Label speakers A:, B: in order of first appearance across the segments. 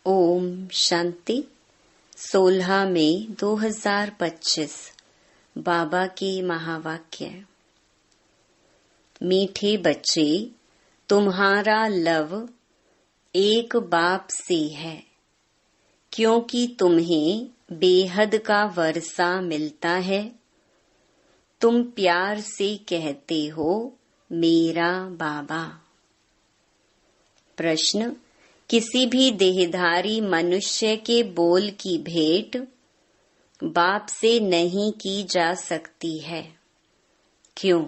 A: ओम शांति। 16 मई 2025 बाबा के महावाक्य। मीठे बच्चे, तुम्हारा लव एक बाप से है, क्योंकि तुम्हें बेहद का वर्षा मिलता है। तुम प्यार से कहते हो मेरा बाबा। प्रश्न: किसी भी देहधारी मनुष्य के बोल की भेंट बाप से नहीं की जा सकती है, क्यों?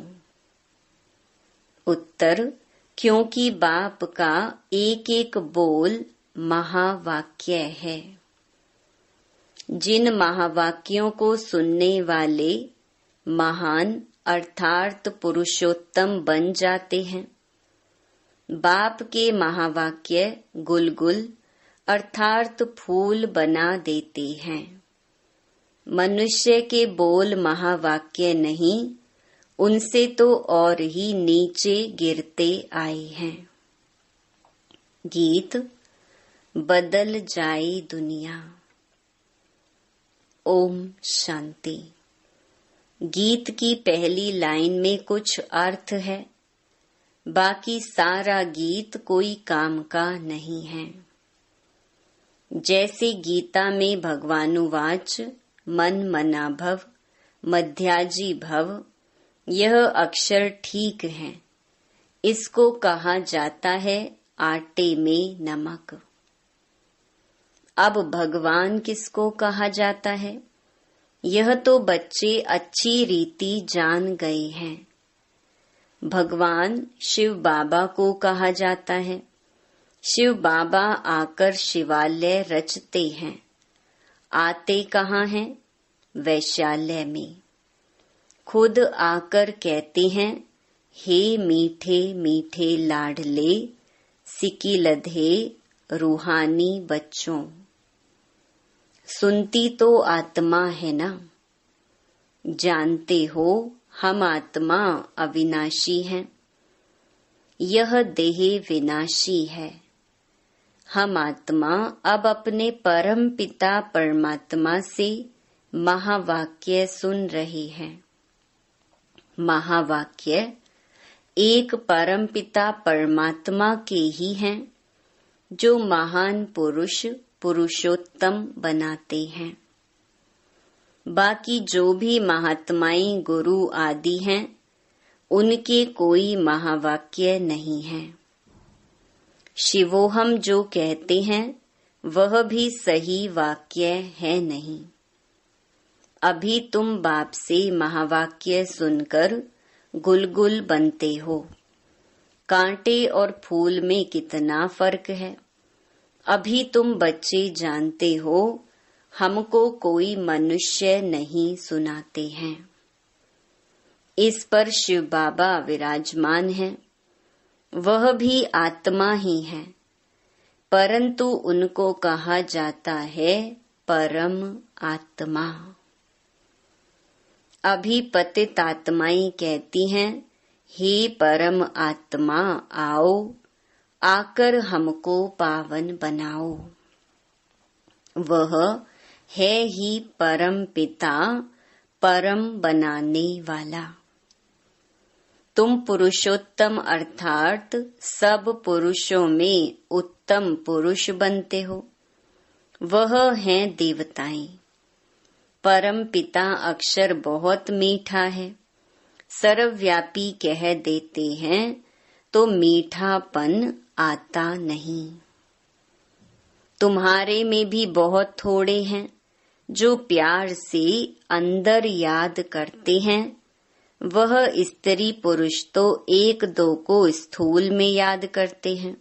A: उत्तर: क्योंकि बाप का एक एक बोल महावाक्य है। जिन महावाक्यों को सुनने वाले महान अर्थात पुरुषोत्तम बन जाते हैं, बाप के महावाक्य गुलगुल अर्थात फूल बना देते हैं। मनुष्य के बोल महावाक्य नहीं, उनसे तो और ही नीचे गिरते आए हैं। गीत: बदल जाए दुनिया। ओम शांति। गीत की पहली लाइन में कुछ अर्थ है, बाकी सारा गीत कोई काम का नहीं है। जैसे गीता में भगवानुवाच मन मना भव मध्याजी भव, यह अक्षर ठीक है। इसको कहा जाता है आटे में नमक। अब भगवान किसको कहा जाता है, यह तो बच्चे अच्छी रीति जान गए हैं। भगवान शिव बाबा को कहा जाता है। शिव बाबा आकर शिवालय रचते हैं। आते कहाँ हैं? वैशाल्य में। खुद आकर कहते हैं, हे मीठे मीठे लाडले सिकिलधे रूहानी बच्चों। सुनती तो आत्मा है ना। जानते हो हम आत्मा अविनाशी हैं, यह देह विनाशी है। हम आत्मा अब अपने परम पिता परमात्मा से महावाक्य सुन रहे हैं। महावाक्य एक परम पिता परमात्मा के ही हैं, जो महान पुरुष पुरुषोत्तम बनाते हैं। बाकी जो भी महात्माएं गुरु आदि हैं, उनके कोई महावाक्य नहीं है। शिवोहम जो कहते हैं, वह भी सही वाक्य है नहीं। अभी तुम बाप से महावाक्य सुनकर गुलगुल बनते हो। कांटे और फूल में कितना फर्क है। अभी तुम बच्चे जानते हो, हमको कोई मनुष्य नहीं सुनाते हैं। इस पर शिव बाबा विराजमान है। वह भी आत्मा ही है, परंतु उनको कहा जाता है परम आत्मा। अभी पतित आत्माएं कहती हैं, हे परम आत्मा आओ, आकर हमको पावन बनाओ। वह है ही परम पिता, परम बनाने वाला। तुम पुरुषोत्तम अर्थात सब पुरुषों में उत्तम पुरुष बनते हो। वह हैं देवताएं। परम पिता अक्षर बहुत मीठा है। सर्वव्यापी कह देते हैं तो मीठापन आता नहीं। तुम्हारे में भी बहुत थोड़े हैं जो प्यार से अंदर याद करते हैं। वह स्त्री पुरुष तो एक दो को स्थूल में याद करते हैं।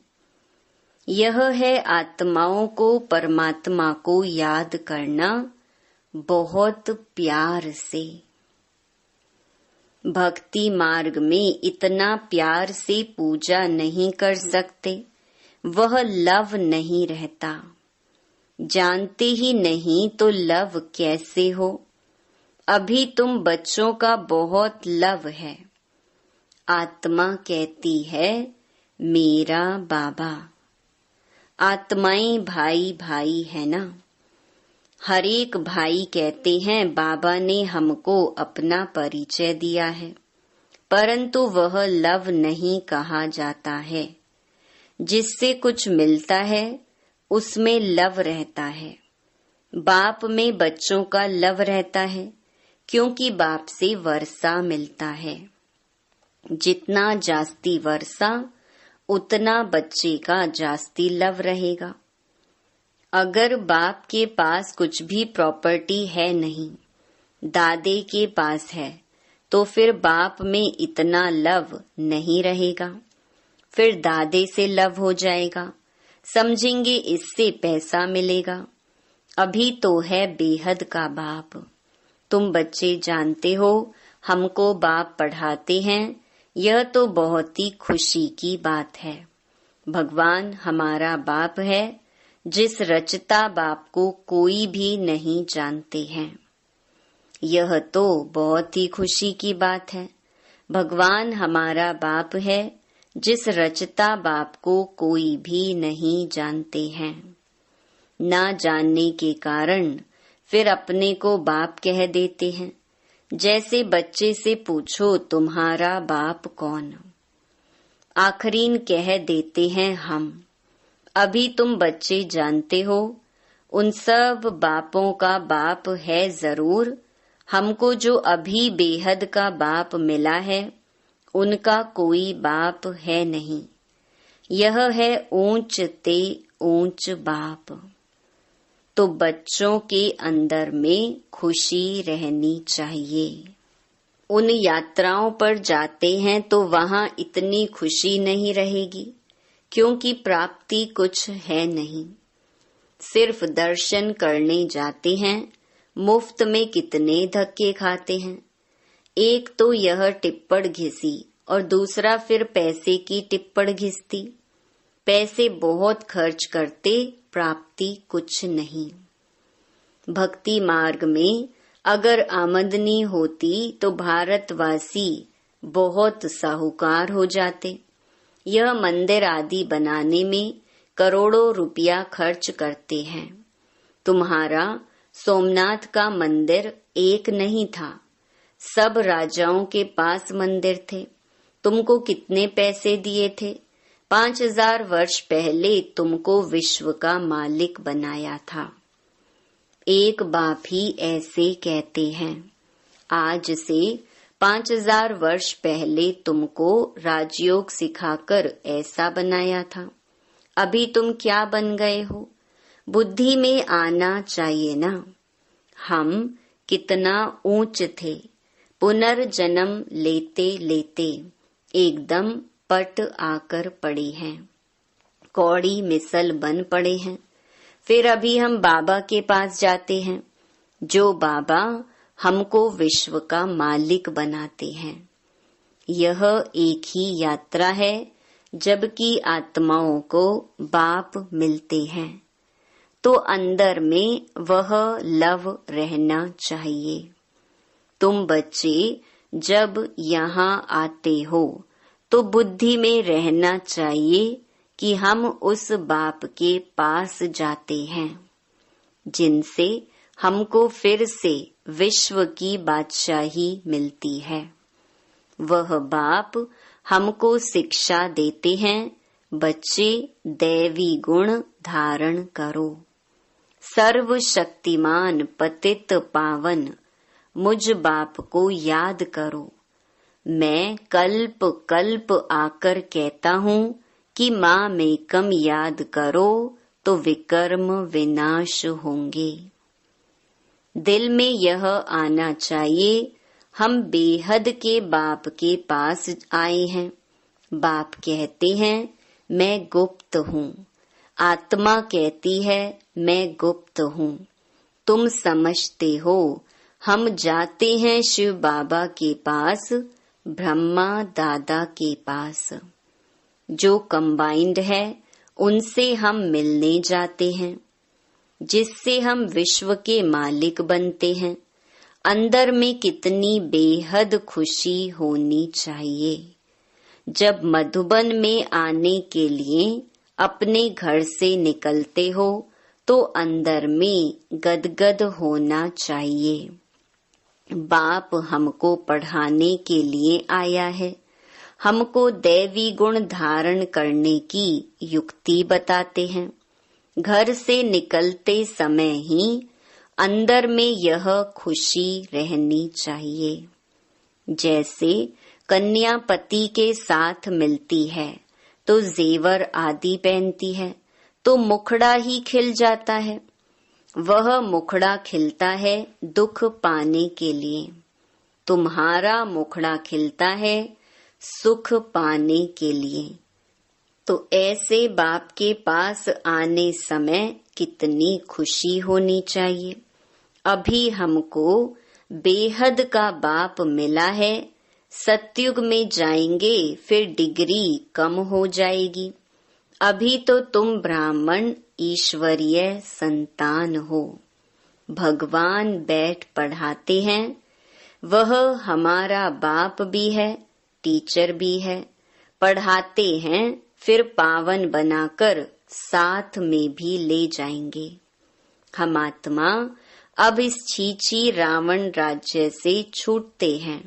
A: यह है आत्माओं को परमात्मा को याद करना बहुत प्यार से। भक्ति मार्ग में इतना प्यार से पूजा नहीं कर सकते, वह लव नहीं रहता। जानते ही नहीं तो लव कैसे हो। अभी तुम बच्चों का बहुत लव है। आत्मा कहती है मेरा बाबा। आत्माएं भाई भाई है ना। हर एक भाई कहते हैं बाबा ने हमको अपना परिचय दिया है, परंतु वह लव नहीं कहा जाता है। जिससे कुछ मिलता है उसमें लव रहता है। बाप में बच्चों का लव रहता है, क्योंकि बाप से वर्षा मिलता है। जितना जास्ती वर्षा उतना बच्चे का जास्ती लव रहेगा। अगर बाप के पास कुछ भी प्रॉपर्टी है नहीं, दादे के पास है, तो फिर बाप में इतना लव नहीं रहेगा। फिर दादे से लव हो जाएगा, समझेंगे इससे पैसा मिलेगा। अभी तो है बेहद का बाप। तुम बच्चे जानते हो हमको बाप पढ़ाते हैं, यह तो बहुत ही खुशी की बात है। भगवान हमारा बाप है, जिस रचता बाप को कोई भी नहीं जानते हैं। यह तो बहुत ही खुशी की बात है। भगवान हमारा बाप है, जिस रचता बाप को कोई भी नहीं जानते हैं। ना जानने के कारण फिर अपने को बाप कह देते हैं। जैसे बच्चे से पूछो तुम्हारा बाप कौन, आखरीन कह देते हैं हम। अभी तुम बच्चे जानते हो उन सब बापों का बाप है जरूर। हमको जो अभी बेहद का बाप मिला है उनका कोई बाप है नहीं। यह है ऊंच ते ऊंच बाप। तो बच्चों के अंदर में खुशी रहनी चाहिए। उन यात्राओं पर जाते हैं तो वहाँ इतनी खुशी नहीं रहेगी, क्योंकि प्राप्ति कुछ है नहीं। सिर्फ दर्शन करने जाते हैं, मुफ्त में कितने धक्के खाते हैं। एक तो यह टिप्पड़ घिसी और दूसरा फिर पैसे की टिप्पड़ घिसती। पैसे बहुत खर्च करते, प्राप्ति कुछ नहीं। भक्ति मार्ग में अगर आमदनी होती तो भारतवासी बहुत साहूकार हो जाते। यह मंदिर आदि बनाने में करोड़ों रुपया खर्च करते हैं। तुम्हारा सोमनाथ का मंदिर एक नहीं था, सब राजाओं के पास मंदिर थे। तुमको कितने पैसे दिए थे? 5000 वर्ष पहले तुमको विश्व का मालिक बनाया था। एक बाप ही ऐसे कहते हैं। आज से 5000 वर्ष पहले तुमको राजयोग सिखाकर ऐसा बनाया था। अभी तुम क्या बन गए हो? बुद्धि में आना चाहिए ना। हम कितना ऊंच थे, पुनर्जन्म लेते लेते एकदम पट आकर पड़े हैं, कौड़ी मिसल बन पड़े हैं। फिर अभी हम बाबा के पास जाते हैं, जो बाबा हमको विश्व का मालिक बनाते हैं। यह एक ही यात्रा है, जबकि आत्माओं को बाप मिलते हैं, तो अंदर में वह लव रहना चाहिए। तुम बच्चे जब यहाँ आते हो तो बुद्धि में रहना चाहिए कि हम उस बाप के पास जाते हैं, जिनसे हमको फिर से विश्व की बादशाही मिलती है। वह बाप हमको शिक्षा देते हैं, बच्चे दैवी गुण धारण करो। सर्वशक्तिमान पतित पावन मुझ बाप को याद करो। मैं कल्प कल्प आकर कहता हूँ कि माँ में कम याद करो तो विकर्म विनाश होंगे। दिल में यह आना चाहिए, हम बेहद के बाप के पास आए हैं। बाप कहते हैं मैं गुप्त हूँ, आत्मा कहती है मैं गुप्त हूँ। तुम समझते हो हम जाते हैं शिव बाबा के पास, ब्रह्मा दादा के पास। जो कंबाइंड है उनसे हम मिलने जाते हैं, जिससे हम विश्व के मालिक बनते हैं। अंदर में कितनी बेहद खुशी होनी चाहिए। जब मधुबन में आने के लिए अपने घर से निकलते हो तो अंदर में गदगद होना चाहिए। बाप हमको पढ़ाने के लिए आया है, हमको दैवी गुण धारण करने की युक्ति बताते हैं। घर से निकलते समय ही अंदर में यह खुशी रहनी चाहिए। जैसे कन्या पति के साथ मिलती है तो जेवर आदि पहनती है तो मुखड़ा ही खिल जाता है। वह मुखड़ा खिलता है दुख पाने के लिए, तुम्हारा मुखड़ा खिलता है सुख पाने के लिए। तो ऐसे बाप के पास आने समय कितनी खुशी होनी चाहिए। अभी हमको बेहद का बाप मिला है, सतयुग में जाएंगे फिर डिग्री कम हो जाएगी। अभी तो तुम ब्राह्मण ईश्वरीय संतान हो। भगवान बैठ पढ़ाते हैं, वह हमारा बाप भी है, टीचर भी है। पढ़ाते हैं फिर पावन बनाकर साथ में भी ले जाएंगे। हम आत्मा अब इस छीछी रावण राज्य से छूटते हैं।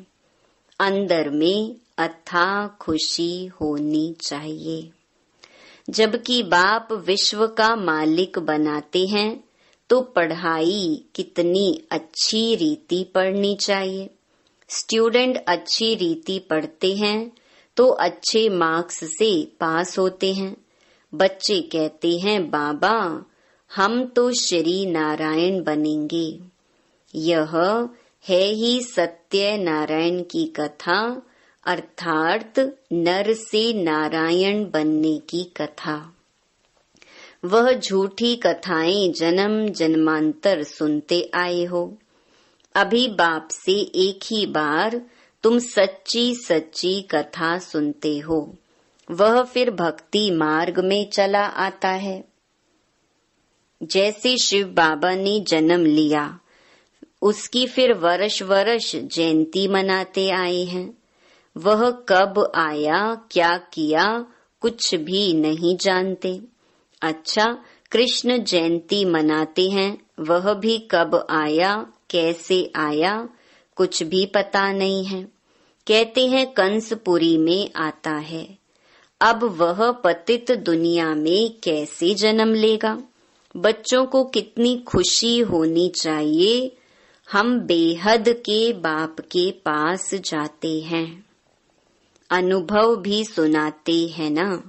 A: अंदर में अथाह खुशी होनी चाहिए। जबकि बाप विश्व का मालिक बनाते हैं तो पढ़ाई कितनी अच्छी रीति पढ़नी चाहिए। स्टूडेंट अच्छी रीति पढ़ते हैं तो अच्छे मार्क्स से पास होते हैं। बच्चे कहते हैं बाबा हम तो श्री नारायण बनेंगे। यह है ही सत्य नारायण की कथा, अर्थात नर से नारायण बनने की कथा। वह झूठी कथाएं जन्म जन्मांतर सुनते आए हो। अभी बाप से एक ही बार तुम सच्ची सच्ची कथा सुनते हो। वह फिर भक्ति मार्ग में चला आता है। जैसे शिव बाबा ने जन्म लिया, उसकी फिर वर्ष वर्ष जयंती मनाते आए हैं। वह कब आया क्या किया कुछ भी नहीं जानते। अच्छा, कृष्ण जयंती मनाते हैं, वह भी कब आया कैसे आया कुछ भी पता नहीं है। कहते हैं कंसपुरी में आता है। अब वह पतित दुनिया में कैसे जन्म लेगा। बच्चों को कितनी खुशी होनी चाहिए। हम बेहद के बाप के पास जाते हैं। अनुभव भी सुनाते हैं ना।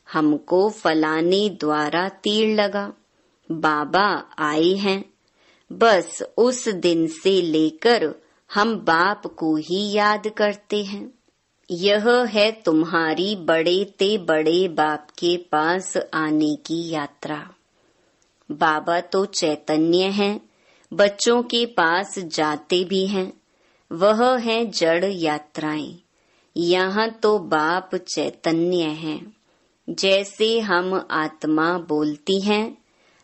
A: हमको फलाने द्वारा तीर लगा, बाबा आए हैं। बस उस दिन से लेकर हम बाप को ही याद करते हैं। यह है तुम्हारी बड़े ते बड़े बाप के पास आने की यात्रा। बाबा तो चैतन्य हैं, बच्चों के पास जाते भी हैं। वह है जड़ यात्राएं। यहाँ तो बाप चैतन्य हैं। जैसे हम आत्मा बोलती हैं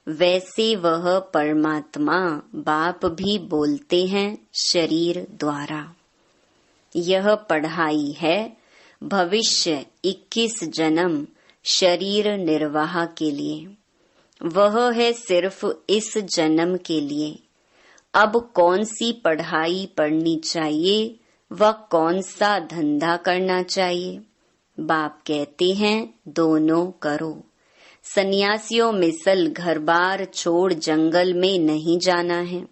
A: वैसे वह परमात्मा बाप भी बोलते हैं शरीर द्वारा। यह पढ़ाई है भविष्य 21 जन्म शरीर निर्वाह के लिए। वह है सिर्फ इस जन्म के लिए। अब कौन सी पढ़ाई पढ़नी चाहिए व कौन सा धंधा करना चाहिए। बाप कहते हैं दोनों करो। सन्यासियों मिसल घर बार छोड़ जंगल में नहीं जाना है।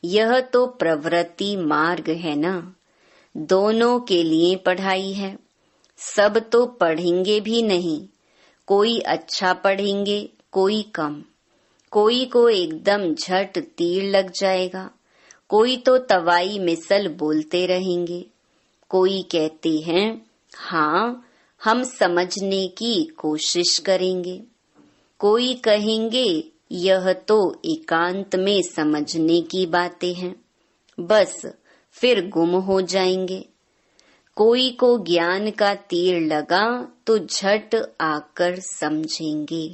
A: यह तो प्रवृत्ति मार्ग है ना। दोनों के लिए पढ़ाई है। सब तो पढ़ेंगे भी नहीं। कोई अच्छा पढ़ेंगे, कोई कम। कोई को एकदम झट तीर लग जाएगा, कोई तो तवाई मिसल बोलते रहेंगे। कोई कहते हैं हाँ हम समझने की कोशिश करेंगे। कोई कहेंगे यह तो एकांत में समझने की बातें हैं, बस फिर गुम हो जाएंगे। कोई को ज्ञान का तीर लगा तो झट आकर समझेंगे।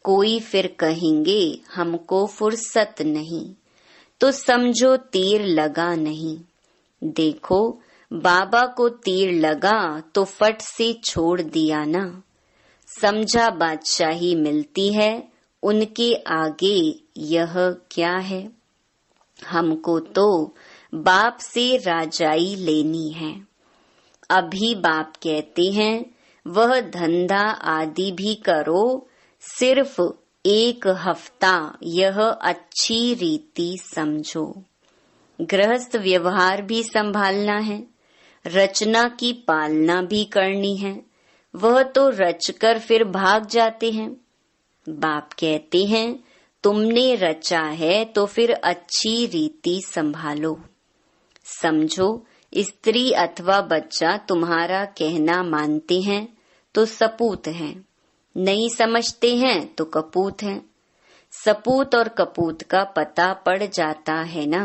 A: कोई फिर कहेंगे हमको फुर्सत नहीं, तो समझो तीर लगा नहीं। देखो बाबा को तीर लगा तो फट से छोड़ दिया ना। समझा बादशाही मिलती है, उनके आगे यह क्या है। हमको तो बाप से राजाई लेनी है। अभी बाप कहते हैं वह धंधा आदि भी करो, सिर्फ 1 हफ्ता यह अच्छी रीति समझो। गृहस्थ व्यवहार भी संभालना है, रचना की पालना भी करनी है। वह तो रचकर फिर भाग जाते हैं। बाप कहते हैं तुमने रचा है तो फिर अच्छी रीति संभालो। समझो, स्त्री अथवा बच्चा तुम्हारा कहना मानते हैं तो सपूत हैं, नहीं समझते हैं तो कपूत हैं। सपूत और कपूत का पता पड़ जाता है ना।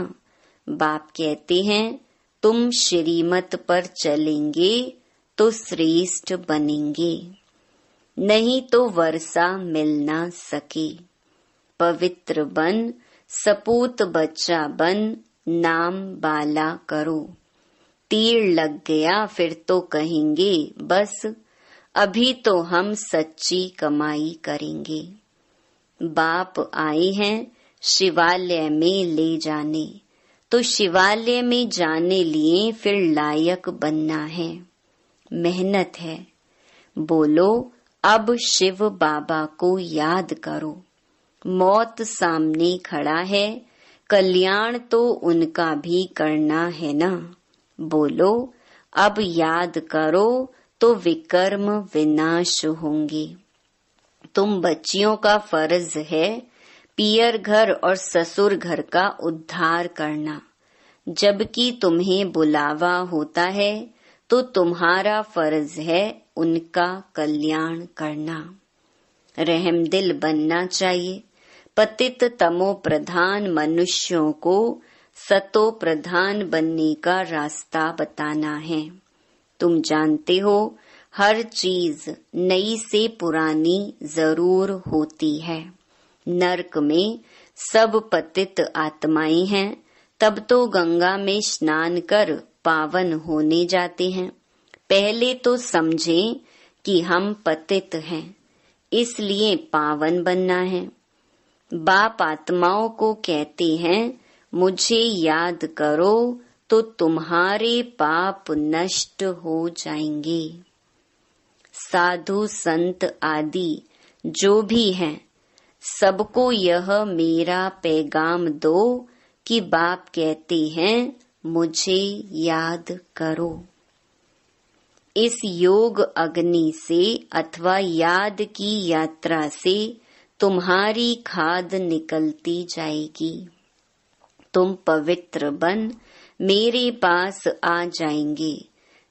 A: बाप कहते हैं तुम श्रीमत पर चलेंगे तो श्रेष्ठ बनेंगे, नहीं तो वर्षा मिल ना सके। पवित्र बन, सपूत बच्चा बन, नाम बाला करो। तीर लग गया फिर तो कहेंगे बस, अभी तो हम सच्ची कमाई करेंगे। बाप आए हैं शिवालय में ले जाने, तो शिवालय में जाने लिए फिर लायक बनना है, मेहनत है। बोलो अब शिव बाबा को याद करो। मौत सामने खड़ा है, कल्याण तो उनका भी करना है ना। बोलो अब याद करो तो विकर्म विनाश होंगे। तुम बच्चियों का फर्ज है पियर घर और ससुर घर का उद्धार करना। जबकि तुम्हें बुलावा होता है तो तुम्हारा फर्ज है उनका कल्याण करना। रहमदिल बनना चाहिए। पतित तमो प्रधान मनुष्यों को सतो प्रधान बनने का रास्ता बताना है। तुम जानते हो हर चीज नई से पुरानी जरूर होती है। नरक में सब पतित आत्माएं हैं, तब तो गंगा में स्नान कर पावन होने जाते हैं। पहले तो समझें कि हम पतित हैं, इसलिए पावन बनना है। बाप आत्माओं को कहते हैं मुझे याद करो तो तुम्हारे पाप नष्ट हो जाएंगे। साधु संत आदि जो भी हैं, सबको यह मेरा पैगाम दो कि बाप कहते हैं मुझे याद करो। इस योग अग्नि से अथवा याद की यात्रा से तुम्हारी खाद निकलती जाएगी। तुम पवित्र बन मेरे पास आ जाएंगे।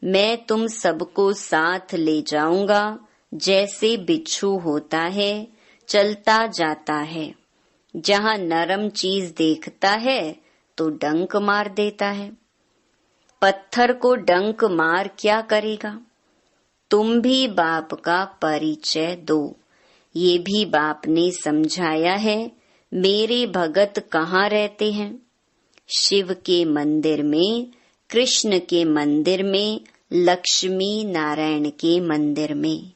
A: मैं तुम सबको साथ ले जाऊंगा। जैसे बिच्छू होता है, चलता जाता है, जहाँ नरम चीज देखता है तो डंक मार देता है। पत्थर को डंक मार क्या करेगा। तुम भी बाप का परिचय दो। ये भी बाप ने समझाया है। मेरे भगत कहाँ रहते हैं? शिव के मंदिर में, कृष्ण के मंदिर में, लक्ष्मी नारायण के मंदिर में।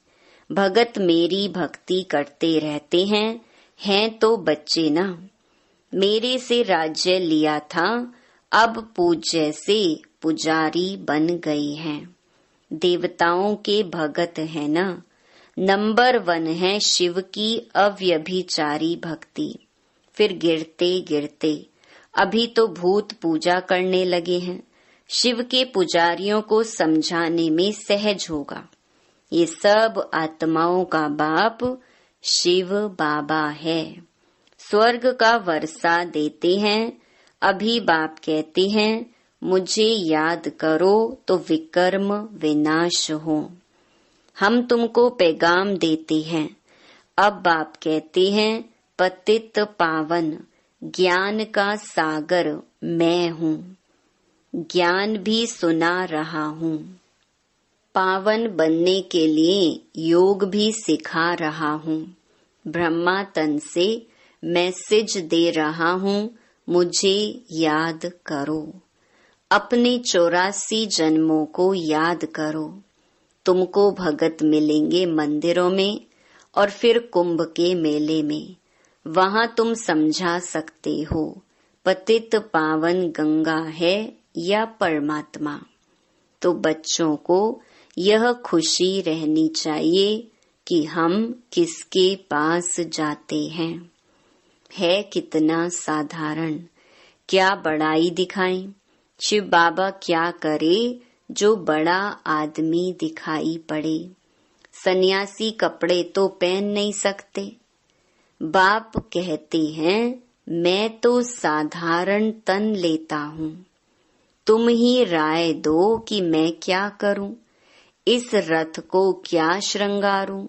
A: भगत मेरी भक्ति करते रहते हैं तो बच्चे ना। मेरे से राज्य लिया था, अब पूज्य से पुजारी बन गए हैं। देवताओं के भगत है ना। नंबर 1 है शिव की अव्यभिचारी भक्ति। फिर गिरते गिरते अभी तो भूत पूजा करने लगे हैं। शिव के पुजारियों को समझाने में सहज होगा। ये सब आत्माओं का बाप शिव बाबा है। स्वर्ग का वर्षा देते हैं। अभी बाप कहते हैं मुझे याद करो तो विकर्म विनाश हो। हम तुमको पैगाम देते हैं। अब बाप कहते हैं पतित पावन ज्ञान का सागर मैं हूँ। ज्ञान भी सुना रहा हूँ। पावन बनने के लिए योग भी सिखा रहा हूँ। ब्रह्मा तन से मैसेज दे रहा हूँ, मुझे याद करो। अपने 84 जन्मों को याद करो। तुमको भगत मिलेंगे मंदिरों में, और फिर कुंभ के मेले में। वहां तुम समझा सकते हो पतित पावन गंगा है या परमात्मा। तो बच्चों को यह खुशी रहनी चाहिए कि हम किसके पास जाते हैं। है कितना साधारण, क्या बड़ाई दिखाएं। शिव बाबा क्या करे जो बड़ा आदमी दिखाई पड़े। सन्यासी कपड़े तो पहन नहीं सकते। बाप कहते हैं मैं तो साधारण तन लेता हूँ, तुम ही राय दो कि मैं क्या करूं। इस रथ को क्या श्रृंगारूं।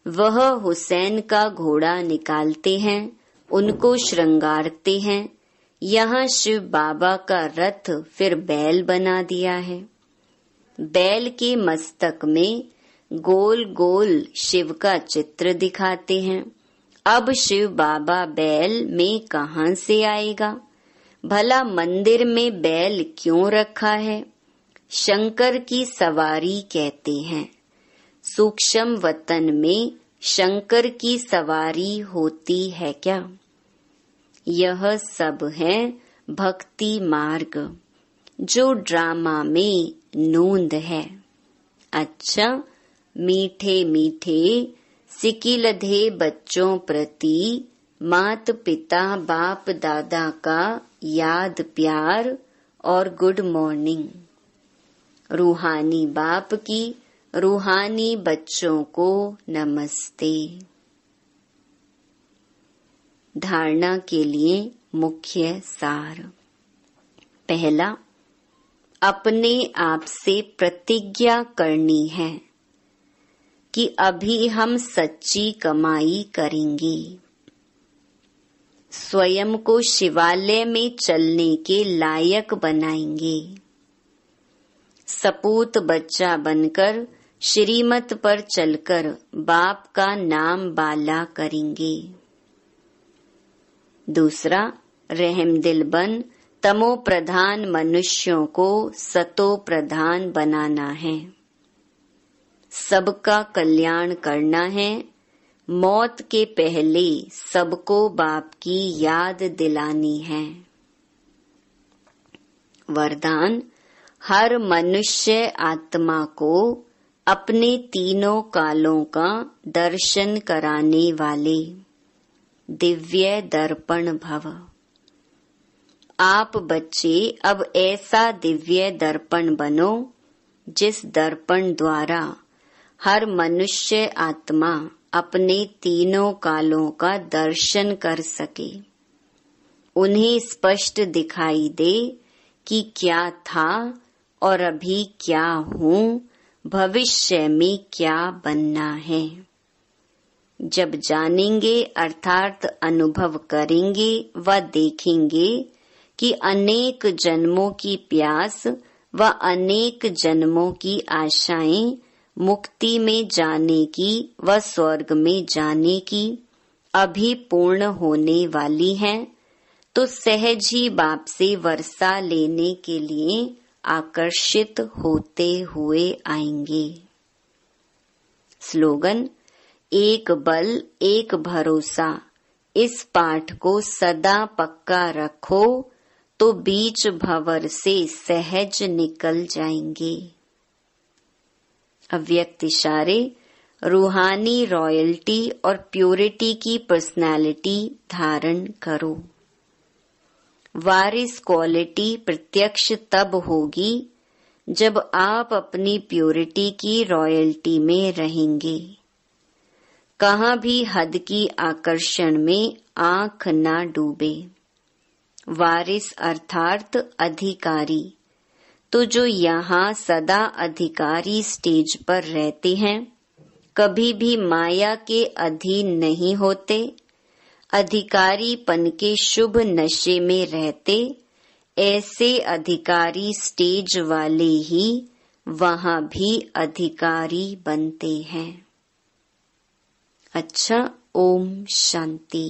A: वह हुसैन का घोड़ा निकालते हैं, उनको श्रृंगारते हैं। यहाँ शिव बाबा का रथ फिर बैल बना दिया है। बैल के मस्तक में गोल गोल शिव का चित्र दिखाते हैं। अब शिव बाबा बैल में कहाँ से आएगा। भला मंदिर में बैल क्यों रखा है। शंकर की सवारी कहते हैं। सूक्ष्म वतन में शंकर की सवारी होती है क्या। यह सब है भक्ति मार्ग जो ड्रामा में नूंद है। अच्छा, मीठे मीठे सिकिलधे बच्चों प्रति मात पिता बाप दादा का याद प्यार और गुड मॉर्निंग। रूहानी बाप की रूहानी बच्चों को नमस्ते। धारणा के लिए मुख्य सार। पहला, अपने आप से प्रतिज्ञा करनी है कि अभी हम सच्ची कमाई करेंगे। स्वयं को शिवालय में चलने के लायक बनाएंगे। सपूत बच्चा बनकर श्रीमत पर चलकर बाप का नाम बाला करेंगे। दूसरा, रहमदिल बन तमो प्रधान मनुष्यों को सतो प्रधान बनाना है। सबका कल्याण करना है। मौत के पहले सबको बाप की याद दिलानी है। वरदान, हर मनुष्य आत्मा को अपने तीनों कालों का दर्शन कराने वाले दिव्य दर्पण भव। आप बच्चे अब ऐसा दिव्य दर्पण बनो जिस दर्पण द्वारा हर मनुष्य आत्मा अपने तीनों कालों का दर्शन कर सके। उन्हें स्पष्ट दिखाई दे कि क्या था और अभी क्या हूँ, भविष्य में क्या बनना है। जब जानेंगे अर्थात अनुभव करेंगे व देखेंगे कि अनेक जन्मों की प्यास व अनेक जन्मों की आशाएं मुक्ति में जाने की व स्वर्ग में जाने की अभी पूर्ण होने वाली हैं, तो सहज ही बाप से वर्षा लेने के लिए आकर्षित होते हुए आएंगे। स्लोगन, एक बल एक भरोसा। इस पाठ को सदा पक्का रखो तो बीच भंवर से सहज निकल जाएंगे। अव्यक्त इशारे, रूहानी रॉयल्टी और प्योरिटी की पर्सनालिटी धारण करो। वारिस क्वालिटी प्रत्यक्ष तब होगी जब आप अपनी प्योरिटी की रॉयल्टी में रहेंगे। कहाँ भी हद की आकर्षण में आंख न डूबे। वारिस अर्थात अधिकारी, तो जो यहाँ सदा अधिकारी स्टेज पर रहते हैं कभी भी माया के अधीन नहीं होते। अधिकारीपन के शुभ नशे में रहते। ऐसे अधिकारी स्टेज वाले ही वहाँ भी अधिकारी बनते हैं। अच्छा, ओम शांति।